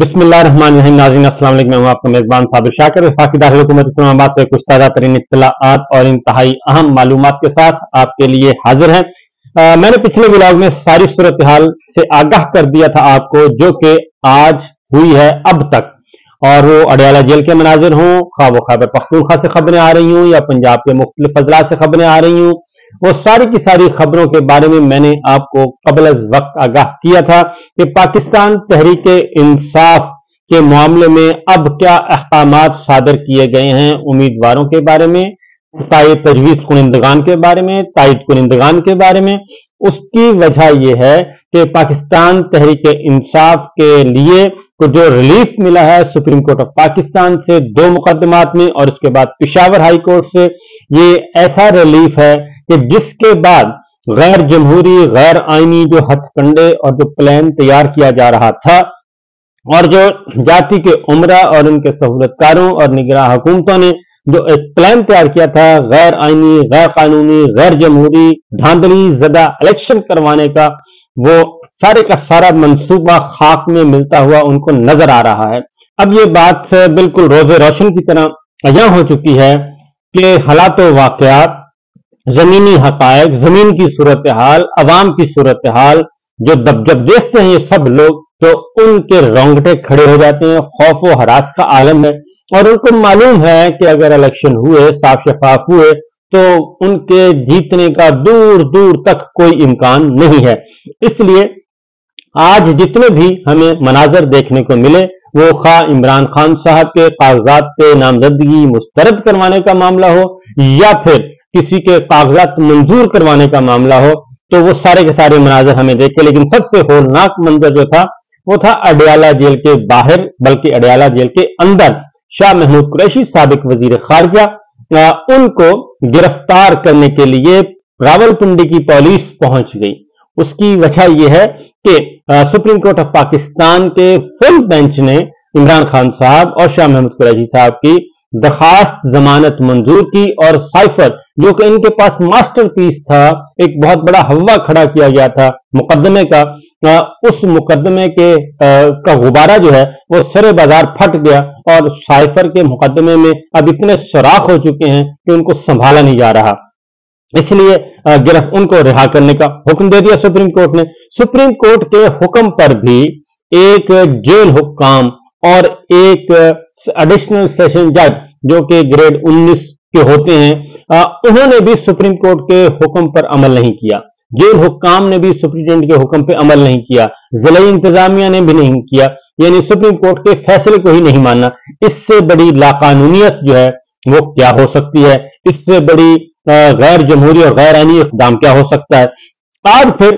बिस्मिल्लाहिर्रहमानिर्रहीम। नाज़रीन अस्सलाम वालेकुम। मैं हूं आपका मेजबान साबिर शाकिर। वफाकी दारुल हुकूमत इस्लामाबाद से कुछ ताज़ा तरीन इत्तलाआत और इंतहाई अहम मालूमात के साथ आपके लिए हाजिर हैं। मैंने पिछले ब्लॉग में सारी सूरत हाल से आगाह कर दिया था आपको, जो कि आज हुई है अब तक, और वो अडयाला जेल के मनाजिर हों, खा वो खैबर पख्तूनख्वा से खबरें आ रही हूँ या पंजाब के मुख्तलिफ अजला से खबरें आ रही हूँ, वो सारी की सारी खबरों के बारे में मैंने आपको कबल अज वक्त आगाह किया था कि पाकिस्तान तहरीक इंसाफ के मामले में अब क्या अहकामात सादर किए गए हैं उम्मीदवारों के बारे में, तजवीज़ कुनिंदगान के बारे में, तायद कुनिंदगान के बारे में। उसकी वजह यह है कि पाकिस्तान तहरीक इंसाफ के लिए जो रिलीफ मिला है सुप्रीम कोर्ट ऑफ पाकिस्तान से 2 मुकदमात में और उसके बाद पेशावर हाई कोर्ट से, ये ऐसा रिलीफ है कि जिसके बाद गैर जमहूरी गैर आईनी जो हथकंडे और जो प्लान तैयार किया जा रहा था और जो जाति के उमरा और उनके सहूलतकारों और निगरान हुकूमतों ने जो एक प्लान तैयार किया था गैर आईनी, गैर कानूनी, गैर जमहूरी, धांधली ज़दा इलेक्शन करवाने का, वो सारे का सारा मंसूबा खाक में मिलता हुआ उनको नजर आ रहा है। अब ये बात बिल्कुल रोज़े रोशन की तरह अयां हो चुकी है कि हालात वाक़यात, जमीनी हकायक, जमीन की सूरत हाल, अवाम की सूरत हाल जो जब देखते हैं ये सब लोग, तो उनके रोंगटे खड़े हो जाते हैं, खौफ व हरास का आलम है। और उनको मालूम है कि अगर इलेक्शन हुए, साफ शफाफ हुए, तो उनके जीतने का दूर दूर तक कोई इम्कान नहीं है। इसलिए आज जितने भी हमें मनाजर देखने को मिले, वो खा इमरान खान साहब के कागजात पे नामजदगी मुस्तरद करवाने का मामला हो या फिर किसी के कागजात मंजूर करवाने का मामला हो, तो वो सारे के सारे मनाजर हमें देखे। लेकिन सबसे होलनाक मंजर जो था वो था अडयाला जेल के बाहर, बल्कि अडयाला जेल के अंदर शाह महमूद कुरैशी साबिक वजीर खारजा, उनको गिरफ्तार करने के लिए रावलपिंडी की पुलिस पहुंच गई। उसकी वजह यह है कि सुप्रीम कोर्ट ऑफ पाकिस्तान के फुल बेंच ने इमरान खान साहब और शाह महमूद कुरैशी साहब की दरखास्त जमानत मंजूर की, और साइफर जो कि इनके पास मास्टर पीस था, एक बहुत बड़ा हवा खड़ा किया गया था मुकदमे का, उस मुकदमे के का गुब्बारा जो है वो सरे बाजार फट गया और साइफर के मुकदमे में अब इतने सुराख हो चुके हैं कि उनको संभाला नहीं जा रहा। इसलिए उनको रिहा करने का हुक्म दे दिया सुप्रीम कोर्ट ने। सुप्रीम कोर्ट के हुक्म पर भी एक जेल हुक्काम और एक एडिशनल सेशन जज जो कि ग्रेड 19 के होते हैं, उन्होंने भी सुप्रीम कोर्ट के हुक्म पर अमल नहीं किया। जेल हुक्काम ने भी सुप्रीटेंडेंट के हुक्म पर अमल नहीं किया, जिला इंतजामिया ने भी नहीं किया, यानी सुप्रीम कोर्ट के फैसले को ही नहीं माना। इससे बड़ी लाकानूनियत जो है वो क्या हो सकती है, इससे बड़ी गैर जमहूरी और गैर आईनी इक़दाम क्या हो सकता है। आज फिर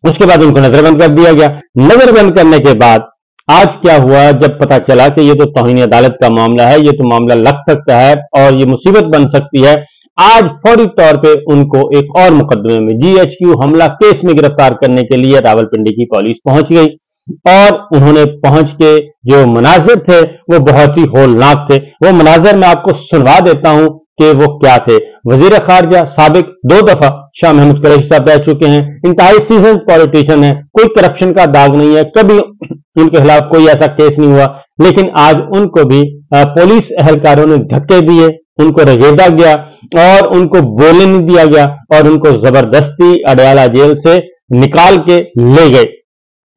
उसके बाद उनको नजरबंद कर दिया गया। नजरबंद करने के बाद आज क्या हुआ, जब पता चला कि ये तो तौहीन अदालत का मामला है, ये तो मामला लग सकता है और ये मुसीबत बन सकती है, आज फौरी तौर पे उनको एक और मुकदमे में GHQ हमला केस में गिरफ्तार करने के लिए रावलपिंडी की पुलिस पहुंच गई। और उन्होंने पहुंच के जो मनाजिर थे वो बहुत ही होलनाक थे। वो मनाजिर मैं आपको सुनवा देता हूं कि वो क्या थे। वजीर खारजा साबिक 2 दफा शाह महमूद कुरैशी साहब रह चुके हैं, इंतहाई सीजन पॉलिटिशियन है, कोई करप्शन का दाग नहीं है, कभी उनके खिलाफ कोई ऐसा केस नहीं हुआ, लेकिन आज उनको भी पुलिस एहलकारों ने धक्के दिए, उनको रगेदा गया और उनको बोलने नहीं दिया गया और उनको जबरदस्ती अडयाला जेल से निकाल के ले गए।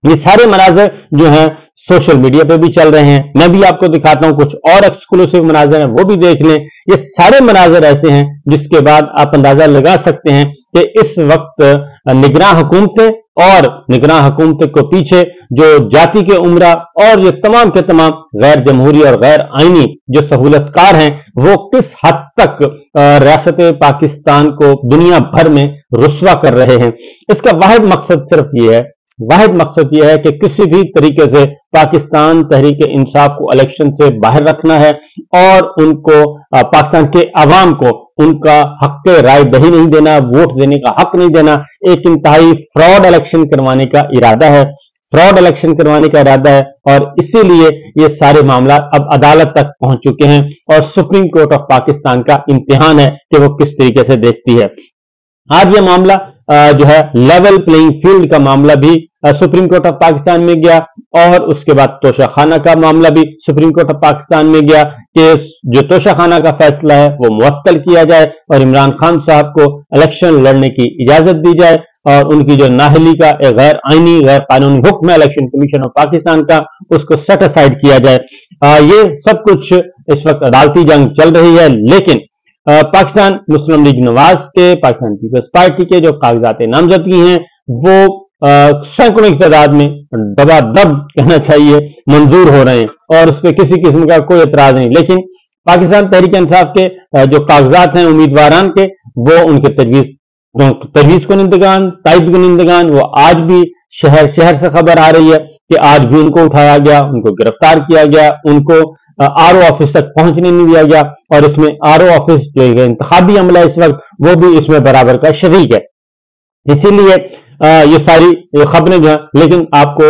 ये सारे मनाजर जो हैं सोशल मीडिया पे भी चल रहे हैं, मैं भी आपको दिखाता हूं, कुछ और एक्सक्लूसिव मनाजर हैं वो भी देख लें। ये सारे मनाजर ऐसे हैं जिसके बाद आप अंदाजा लगा सकते हैं कि इस वक्त निगरान हुकूमतें और निगरान हुकूमत को पीछे जो जाति के उमरा और ये तमाम के तमाम गैर जमहूरी और गैर आईनी जो सहूलतकार हैं, वो किस हद तक रियासत पाकिस्तान को दुनिया भर में रुस्वा कर रहे हैं। इसका वाहिद मकसद सिर्फ ये है, वाहिद मकसद यह है कि किसी भी तरीके से पाकिस्तान तहरीक इंसाफ को इलेक्शन से बाहर रखना है और उनको पाकिस्तान के अवाम को उनका हक राय दही नहीं देना, वोट देने का हक नहीं देना। एक इंतहाई फ्रॉड इलेक्शन करवाने का इरादा है, फ्रॉड इलेक्शन करवाने का इरादा है, और इसीलिए ये सारे मामला अब अदालत तक पहुंच चुके हैं और सुप्रीम कोर्ट ऑफ पाकिस्तान का इम्तिहान है कि वो किस तरीके से देखती है। आज ये मामला जो है लेवल प्लेइंग फील्ड का मामला भी सुप्रीम कोर्ट ऑफ पाकिस्तान में गया, और उसके बाद तोशा खाना का मामला भी सुप्रीम कोर्ट ऑफ पाकिस्तान में गया कि जो तोशा खाना का फैसला है वो मुअत्तल किया जाए और इमरान खान साहब को इलेक्शन लड़ने की इजाजत दी जाए, और उनकी जो नाहली का एक गैर आईनी गैर कानूनी हुक्म है इलेक्शन कमीशन ऑफ पाकिस्तान का, उसको सेट असाइड किया जाए। ये सब कुछ इस वक्त अदालती जंग चल रही है, लेकिन पाकिस्तान मुस्लिम लीग नवाज के, पाकिस्तान पीपल्स पार्टी के जो कागजात नामजदगी हैं वो सैकड़ों की तादाद में दबादब कहना चाहिए मंजूर हो रहे हैं, और उस पर किसी किस्म का कोई एतराज नहीं। लेकिन पाकिस्तान तहरीक इंसाफ के जो कागजात हैं उम्मीदवारान के, वो उनके तजवीज कुनिंदगान, ताइद कुनिंदगान, वो आज भी शहर शहर से खबर आ रही है कि आज भी उनको उठाया गया, उनको गिरफ्तार किया गया, उनको आरओ ऑफिस तक पहुंचने नहीं दिया गया, और इसमें आरओ ऑफिस जो इंतखाबी अमला है इस वक्त, वो भी इसमें बराबर का शरीक है। इसीलिए ये सारी खबरें जो है, लेकिन आपको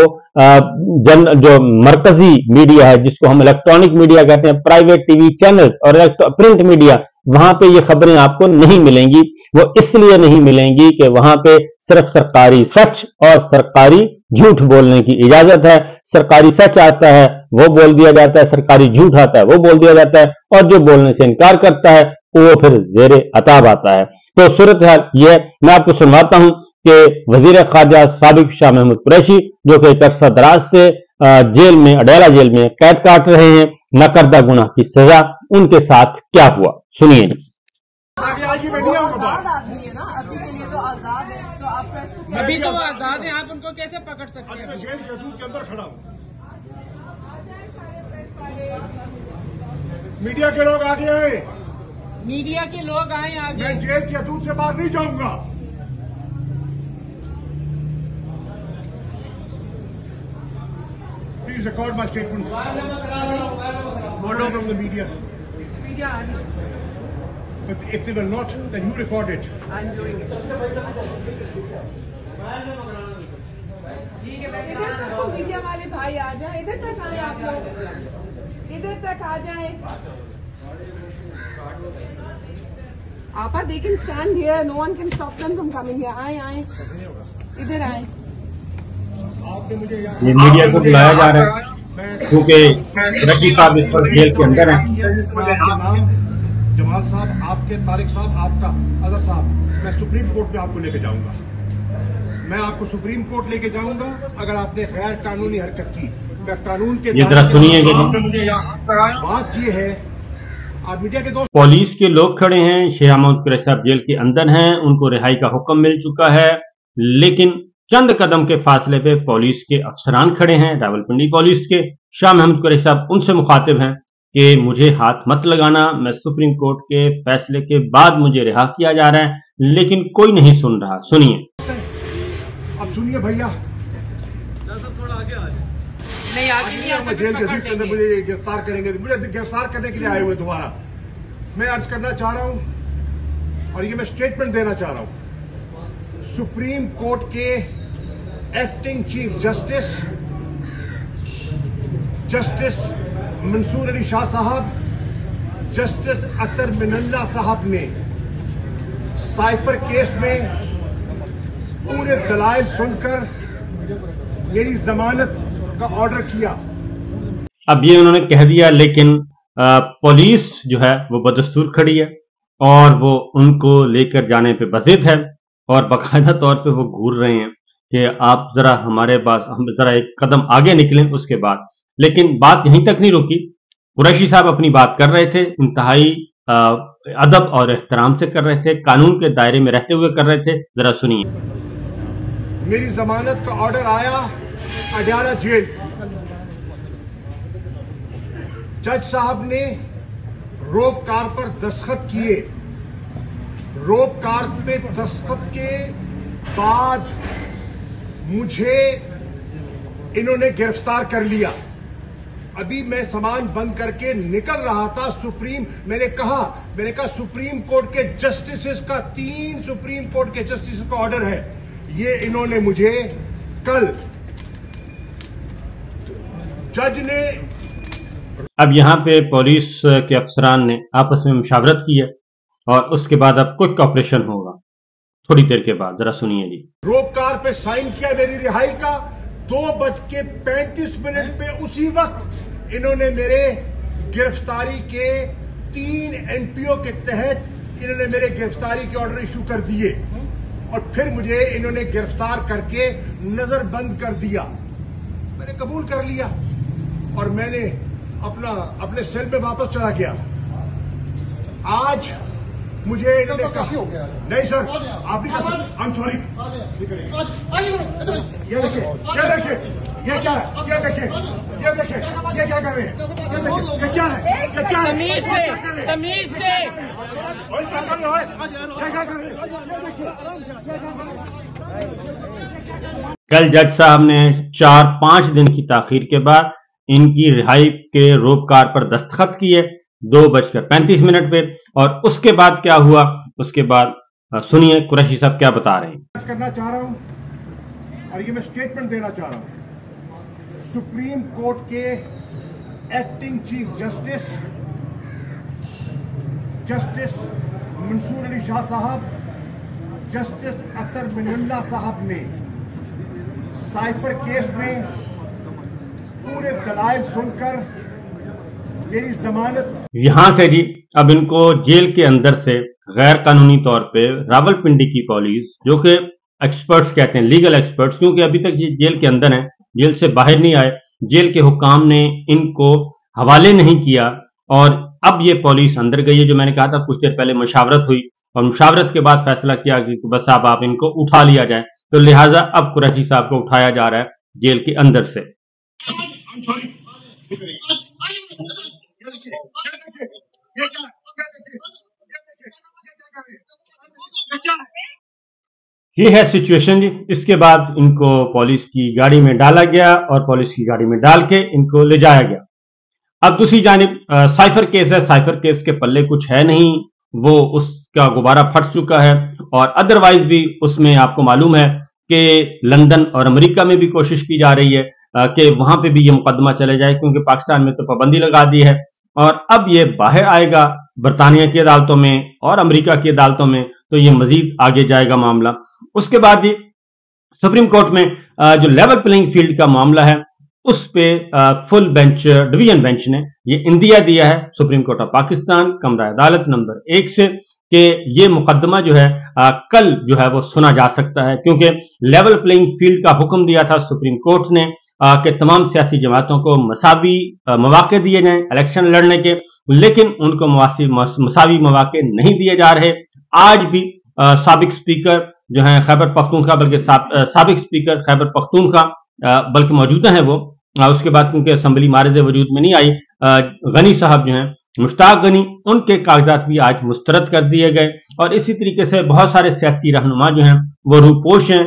जो मरकजी मीडिया है, जिसको हम इलेक्ट्रॉनिक मीडिया कहते हैं, प्राइवेट टीवी चैनल्स और प्रिंट मीडिया, वहां पे ये खबरें आपको नहीं मिलेंगी। वो इसलिए नहीं मिलेंगी कि वहां पे सिर्फ सरकारी सच और सरकारी झूठ बोलने की इजाजत है। सरकारी सच आता है वो बोल दिया जाता है, सरकारी झूठ आता है वो बोल दिया जाता है, और जो बोलने से इनकार करता है वो फिर जेरे अताब आता है। तो सूरत हाल ये मैं आपको सुनवाता हूं कि वजीर खारजा साबिक शाह महमूद कुरैशी, जो कि एक अरसा दराज से जेल में, अडयाला जेल में कैद काट रहे हैं नकरदा गुनाह की सजा, उनके साथ क्या हुआ सुनिए। अभी तो आजाद है, आप उनको कैसे पकड़ सकते हैं? मैं जेल के हदूद के अंदर खड़ा हूँ। मीडिया के लोग आगे आए, मीडिया के लोग आए आगे। मैं जेल के हदूद से बाहर नहीं जाऊंगा। Please record my statement from the media. But if they were not, then you record it. I'm doing it. इधर तक तो मीडिया वाले भाई आ जाए, इधर तक आए आप लोग, इधर तक आ जाए। आपा they can stand here, no one can stop them from coming here. आए इधर आए। आपने मुझे ये मीडिया को बुलाया जा रहा है क्योंकि रफी साहब इस वक्त जेल के अंदर हैं। जमाल साहब, आपके तारिक साहब, आपका अजहर साहब, मैं सुप्रीम कोर्ट में आपको लेके जाऊंगा। मैं आपको सुप्रीम कोर्ट लेके जाऊंगा अगर आपने गैर कानूनी हरकत की। मैं कानून के ये जरा सुनिए कि बात ये है, आप मीडिया के दोस्त, पुलिस के लोग खड़े हैं, शाह महमूद कुरैशी साहब जेल के अंदर हैं, उनको रिहाई का हुक्म मिल चुका है, लेकिन चंद कदम के फासले पे पुलिस के अफसरान खड़े हैं, रावलपिंडी पुलिस के। शाह महमूद कुरैशी साहब उनसे मुखातिब हैं कि मुझे हाथ मत लगाना, मैं सुप्रीम कोर्ट के फैसले के बाद मुझे रिहा किया जा रहा है, लेकिन कोई नहीं सुन रहा। सुनिए। अब सुनिए भैया, थोड़ा आगे आ जाए। नहीं आगे नहीं आता, जेल के अंदर मुझे गिरफ्तार करेंगे, मुझे गिरफ्तार करने के लिए आए हुए दोबारा। मैं अर्ज करना चाह रहा हूं और ये मैं स्टेटमेंट देना चाह रहा हूं, सुप्रीम कोर्ट के acting chief justice Mansoor Ali Shah साहब, जस्टिस अतर मिनल्ला साहब ने साइफर केस में पूरे दलाइल सुनकर मेरी जमानत का ऑर्डर किया। अब ये उन्होंने कह दिया, लेकिन पुलिस जो है वो बदस्तूर खड़ी है और वो उनको लेकर जाने पे बज़िद है, और बाकायदा तौर पे वो घूर रहे हैं कि आप जरा हमारे पास, हम जरा एक कदम आगे निकलें उसके बाद। लेकिन बात यहीं तक नहीं रुकी। कुरैशी साहब अपनी बात कर रहे थे, इंतहाई अदब और एहतराम से कर रहे थे, कानून के दायरे में रहते हुए कर रहे थे। जरा सुनिए। मेरी जमानत का ऑर्डर आया अडयाला जेल, जज साहब ने रोप कार पर दस्तखत किए। रोप कार पे दस्तखत के बाद मुझे इन्होंने गिरफ्तार कर लिया। अभी मैं सामान बंद करके निकल रहा था। मैंने कहा सुप्रीम कोर्ट के जस्टिस का 3 सुप्रीम कोर्ट के जस्टिस का ऑर्डर है, ये इन्होंने मुझे कल जज ने। अब यहां पे पुलिस के अफसरान ने आपस में मुशावरत की है और उसके बाद अब क्विक ऑपरेशन होगा। थोड़ी देर के बाद। जरा सुनिए जी। रोपकार पे साइन किया मेरी रिहाई का, 2:35 पे उसी वक्त इन्होंने मेरे गिरफ्तारी के 3 NPO के तहत इन्होंने मेरे गिरफ्तारी के ऑर्डर इशू कर दिए और फिर मुझे इन्होंने गिरफ्तार करके नजरबंद कर दिया। मैंने कबूल कर लिया और मैंने अपने सेल में वापस चला गया। आज मुझे इन्होंने कहा नहीं सर आप नहीं कर सकते, आई एम सॉरी। ये देखिए ये क्या है, ये देखिए ये क्या कर रहे हैं, ये देखिए ये क्या है, ये क्या है, तमीज से क्या कर रहे हैं। कल जज साहब ने 4-5 दिन की ताखीर के बाद इनकी रिहाई के रोपकार पर दस्तखत किए 2:35 पे, और उसके बाद क्या हुआ, उसके बाद सुनिए कुरैशी साहब क्या बता रहे हैं। करना चाह रहा हूं और ये मैं स्टेटमेंट देना चाह रहा हूं। सुप्रीम कोर्ट के acting chief justice Mansoor Ali Shah साहब, जस्टिस अतर मिनल्ला साहब ने साइफर केस में पूरे दलाइल सुनकर मेरी जमानत, यहां से जी अब इनको जेल के अंदर से गैर कानूनी तौर पे रावलपिंडी की पुलिस, जो कि एक्सपर्ट्स कहते हैं, लीगल एक्सपर्ट्स, क्योंकि अभी तक ये जेल के अंदर हैं, जेल से बाहर नहीं आए, जेल के हुकाम ने इनको हवाले नहीं किया और अब ये पुलिस अंदर गई है। जो मैंने कहा था कुछ देर पहले मुशावरत हुई और मुशावरत के बाद फैसला किया कि बस अब आप इनको उठा लिया जाए, तो लिहाजा अब कुरैशी साहब को उठाया जा रहा है जेल के अंदर से। ये है सिचुएशन जी। इसके बाद इनको पुलिस की गाड़ी में डाला गया और पुलिस की गाड़ी में डाल के इनको ले जाया गया। अब दूसरी जानिब साइफर केस है, साइफर केस के पल्ले कुछ है नहीं, वो उसका गुब्बारा फट चुका है और अदरवाइज भी उसमें आपको मालूम है कि लंदन और अमेरिका में भी कोशिश की जा रही है कि वहां पे भी ये मुकदमा चले जाए, क्योंकि पाकिस्तान में तो पाबंदी लगा दी है और अब ये बाहर आएगा बरतानिया की अदालतों में और अमेरिका की अदालतों में, तो ये मजीद आगे जाएगा मामला। उसके बाद ही सुप्रीम कोर्ट में जो लेवल प्लेइंग फील्ड का मामला है उस पे फुल बेंच डिवीजन बेंच ने ये इंदिया दिया है सुप्रीम कोर्ट ऑफ पाकिस्तान कमरा अदालत नंबर 1 से कि ये मुकदमा जो है कल जो है वो सुना जा सकता है, क्योंकि लेवल प्लेइंग फील्ड का हुक्म दिया था सुप्रीम कोर्ट ने कि तमाम सियासी जमातों को मसावी मौके दिए जाएं इलेक्शन लड़ने के, लेकिन उनको मसावी मौके नहीं दिए जा रहे। आज भी साबिक स्पीकर जो है खैबर पख्तूनख्वा, बल्कि साबिक स्पीकर खैबर पख्तूनख्वा बल्कि मौजूदा है वो, उसके बाद क्योंकि असम्बली मारिज वजूद में नहीं आई, गनी साहब जो हैं मुश्ताक गनी, उनके कागजात भी आज मुस्तरद कर दिए गए और इसी तरीके से बहुत सारे सियासी रहनुमा जो हैं वो रूपोश हैं,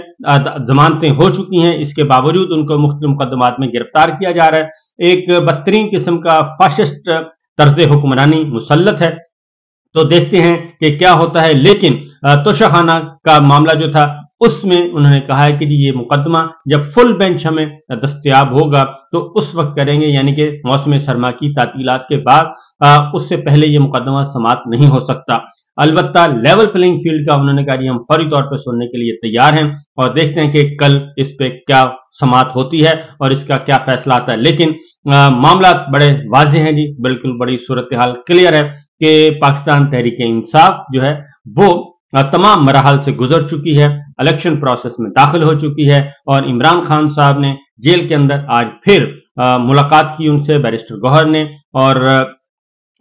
जमानतें हो चुकी हैं, इसके बावजूद उनको मुख्तलिफ मुकदमात में गिरफ्तार किया जा रहा है। एक बदतरीन किस्म का फाशिस्ट तर्ज हुक्मरानी मुसल्लत है, तो देखते हैं कि क्या होता है। लेकिन तोशाखाना का मामला जो था उसमें उन्होंने कहा है कि जी ये मुकदमा जब फुल बेंच हमें दस्तयाब होगा तो उस वक्त करेंगे, यानी कि मौसम सरमा की तातीलात के बाद, उससे पहले ये मुकदमा समाप्त नहीं हो सकता। अलबत्ता लेवल प्लेइंग फील्ड का उन्होंने कहा जी हम फौरी तौर पर सुनने के लिए तैयार हैं और देखते हैं कि कल इस पे क्या समाप्त होती है और इसका क्या फैसला आता है। लेकिन मामला बड़े वाज़ेह हैं जी, बिल्कुल बड़ी सूरत हाल क्लियर है कि पाकिस्तान तहरीक इंसाफ जो है वो तमाम मराहल से गुजर चुकी है, इलेक्शन प्रोसेस में दाखिल हो चुकी है और इमरान खान साहब ने जेल के अंदर आज फिर मुलाकात की उनसे, बैरिस्टर गौहर ने और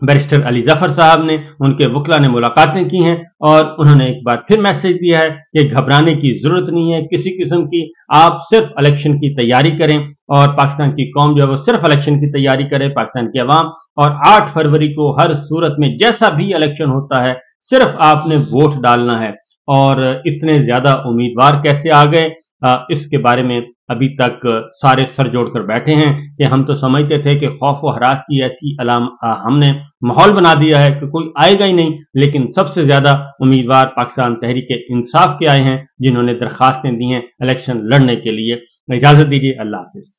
बैरिस्टर अली जफर साहब ने, उनके वकला ने मुलाकातें की हैं और उन्होंने एक बार फिर मैसेज दिया है कि घबराने की जरूरत नहीं है किसी किस्म की, आप सिर्फ इलेक्शन की तैयारी करें और पाकिस्तान की कौम जो है वो सिर्फ इलेक्शन की तैयारी करे, पाकिस्तान की अवाम, और 8 फरवरी को हर सूरत में जैसा भी इलेक्शन होता है सिर्फ आपने वोट डालना है। और इतने ज्यादा उम्मीदवार कैसे आ गए, इसके बारे में अभी तक सारे सर जोड़कर बैठे हैं कि हम तो समझते थे कि खौफ व हरास की ऐसी हमने माहौल बना दिया है कि कोई आएगा ही नहीं, लेकिन सबसे ज्यादा उम्मीदवार पाकिस्तान तहरीक इंसाफ के आए हैं जिन्होंने दरखास्तें दी हैं इलेक्शन लड़ने के लिए। इजाजत दीजिए, अल्लाह हाफिज।